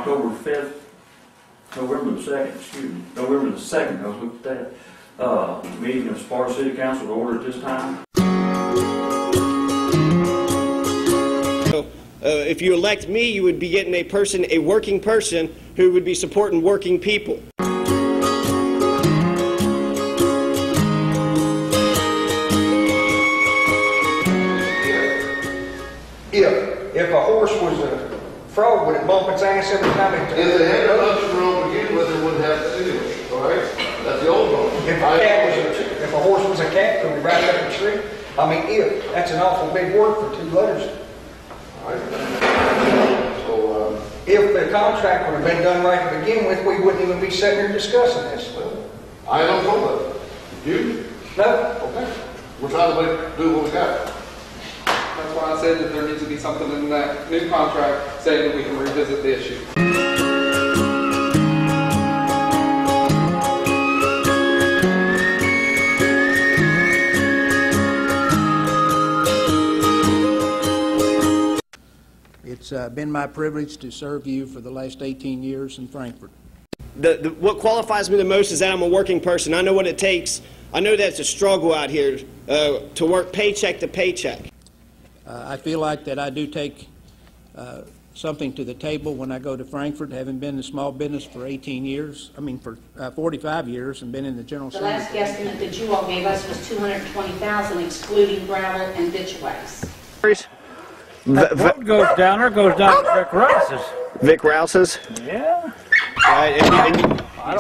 October 5th, November the 2nd, excuse me, November the 2nd, I was looking at that. Meeting of Sparta City Council to order at this time. If you elect me, you would be getting a working person who would be supporting working people. If a horse was a frog, would it bump its ass every time it... If they had a nothing wrong to begin with, it wouldn't have to do it, all right? That's the old one. If a horse was a cat, could we ride up a tree? I mean, if. That's an awful big word for 2 letters. All right. So, if the contract would have been done right to begin with, we wouldn't even be sitting here discussing this. well, I don't know that. You? No. Okay. We're trying to do what we got. That's why I said that there needs to be something in that new contract saying that we can revisit the issue. It's been my privilege to serve you for the last 18 years in Frankfort. What qualifies me the most is that I'm a working person. I know what it takes. I know that it's a struggle out here to work paycheck to paycheck. I feel like that I do take something to the table when I go to Frankfort, having been in small business for 18 years, for 45 years, and been in the general The last guesstimate that you all gave us was $220,000, excluding gravel and ditch waste. What goes down there goes down to Vic Rouse's. Vic Rouse's? Yeah.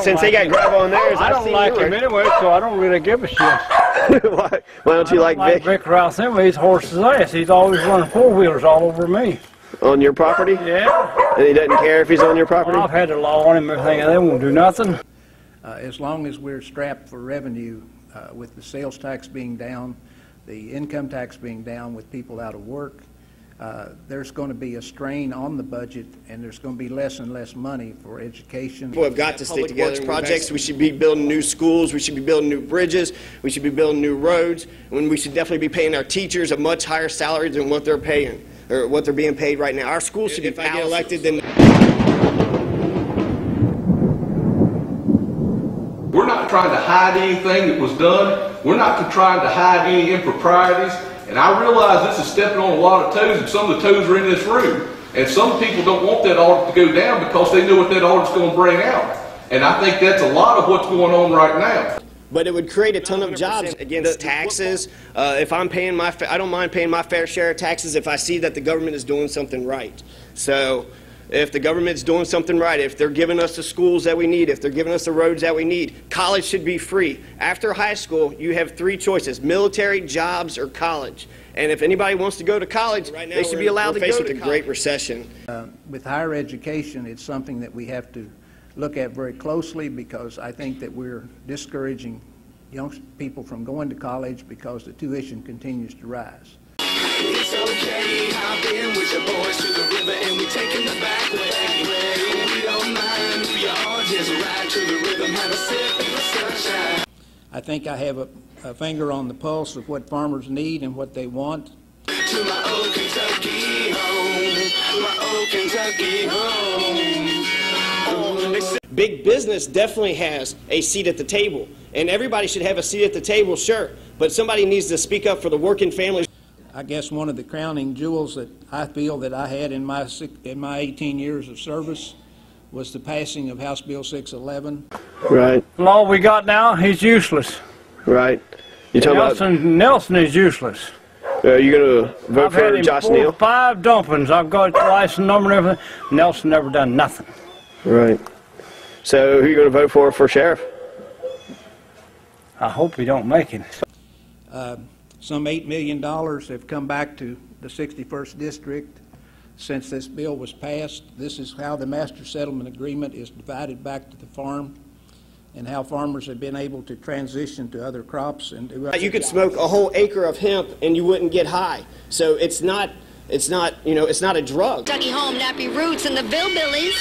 Since they got gravel on theirs, I don't like him anyway, so I don't really give a shit. Why don't you like Vic? Vic Rouse anyway, he's horse's ass. He's always running 4-wheelers all over me. On your property? Yeah. And he doesn't care if he's on your property? Well, I've had the law on him and everything, and they won't do nothing. As long as we're strapped for revenue, with the sales tax being down, the income tax being down with people out of work, there's going to be a strain on the budget, and there's going to be less and less money for education. People have got to stick together. Projects. We should be building new schools. We should be building new bridges. We should be building new roads. And we should definitely be paying our teachers a much higher salary than what they're paying, or what they're being paid right now. Our schools should be. If I get elected, then. We're not trying to hide anything that was done. We're not trying to hide any improprieties. And I realize this is stepping on a lot of toes, and some of the toes are in this room. And some people don't want that audit to go down because they know what that audit's going to bring out. And I think that's a lot of what's going on right now. But it would create a ton of jobs against taxes. If I'm paying I don't mind paying my fair share of taxes if I see that the government is doing something right. So if the government's doing something right, if they're giving us the schools that we need, if they're giving us the roads that we need, college should be free. After high school, you have 3 choices: military, jobs, or college. And if anybody wants to go to college, they should be allowed to go to college. We're facing a great recession. With higher education, it's something that we have to look at very closely, because I think that we're discouraging young people from going to college because the tuition continues to rise. It's okay, hop in with your boys to the river and we taking the back way. We don't mind, we all just ride to the rhythm, have a sip in the sunshine. I think I have a finger on the pulse of what farmers need and what they want. To my old Kentucky home, my old Kentucky home. Big business definitely has a seat at the table, and everybody should have a seat at the table, sure, but somebody needs to speak up for the working families. I guess one of the crowning jewels that I feel that I had in my 18 years of service was the passing of House Bill 611. Right. The law we got now, he's useless. Right. You talking Nelson is useless. Are you going to vote for Josh Neal? I've had 5 dumpings. I've got the license number and everything. Nelson never done nothing. Right. So who are you going to vote for sheriff? I hope he don't make it. Some $8 million have come back to the 61st District since this bill was passed. This is how the master settlement agreement is divided back to the farm, and how farmers have been able to transition to other crops. And you could smoke a whole acre of hemp and you wouldn't get high. So it's not a drug. Dougie Home, Nappy Roots, and the Billbillies.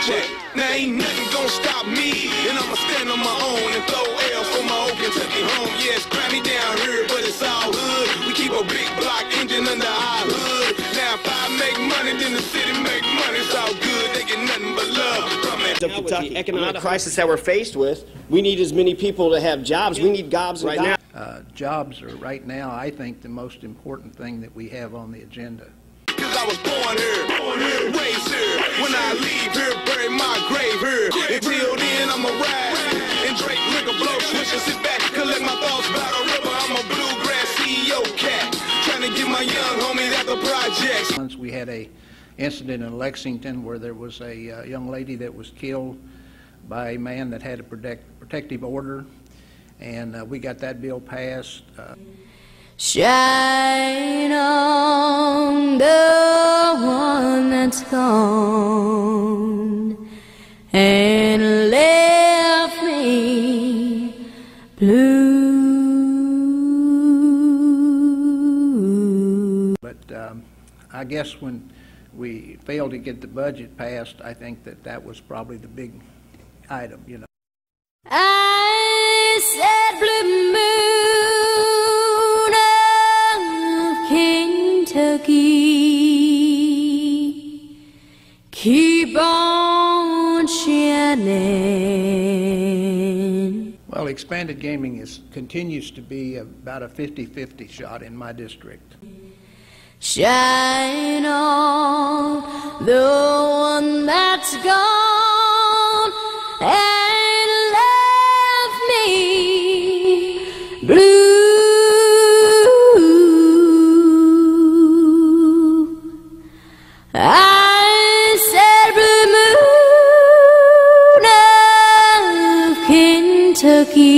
Check. Now ain't nothing gonna stop me, and I'ma stand on my own and throw L for my old Kentucky home. Yes, grimy down here, but it's all hood. We keep a big block engine under our hood. Now if I make money in the city make money, it's all good, they get nothing but love from it. With the economic crisis that we're faced with, we need as many people to have jobs. We need jobs right now. Jobs are right now, I think, the most important thing that we have on the agenda. Cause I was born here, raised here. When I leave here, bury my grave here. Until then, I'ma ride and drink liquor, blow switch and sit back, collect my thoughts by the river. I'm a bluegrass CEO cat, trying to get my young homies at the projects. Once we had a incident in Lexington where there was a young lady that was killed by a man that had a protective order, and we got that bill passed. Shine on the one that's gone and left me blue. But I guess when we failed to get the budget passed, I think that was probably the big item, you know. I said blue moon of Kentucky, keep on shining. Well, expanded gaming continues to be about a 50-50 shot in my district. Shine on the one that's gone and left me blue. I said blue moon of Kentucky.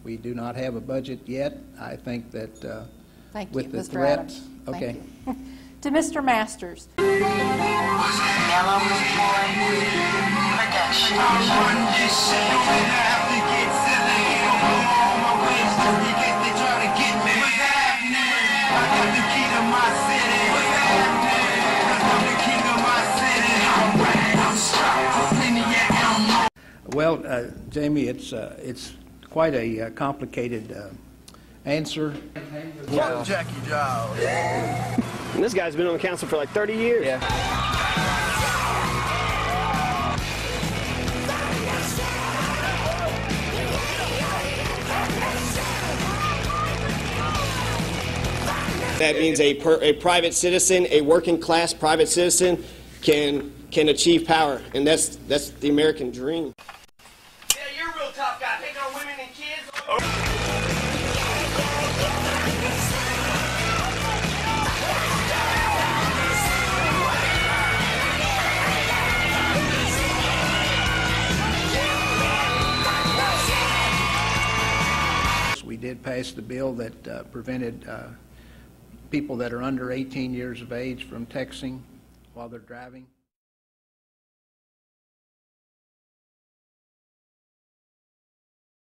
We do not have a budget yet. I think that Thank with you, the Mr. threat. Adams. Okay. Thank you. To Mr. Masters. Well, Jamie, it's quite a complicated answer. Jackie Jones. And this guy's been on the council for like 30 years. Yeah. That means a private citizen, a working class private citizen, can achieve power, and that's the American dream. Yeah, you're a real tough guy, taking on women and kids. We did pass the bill that prevented people that are under 18 years of age from texting while they're driving.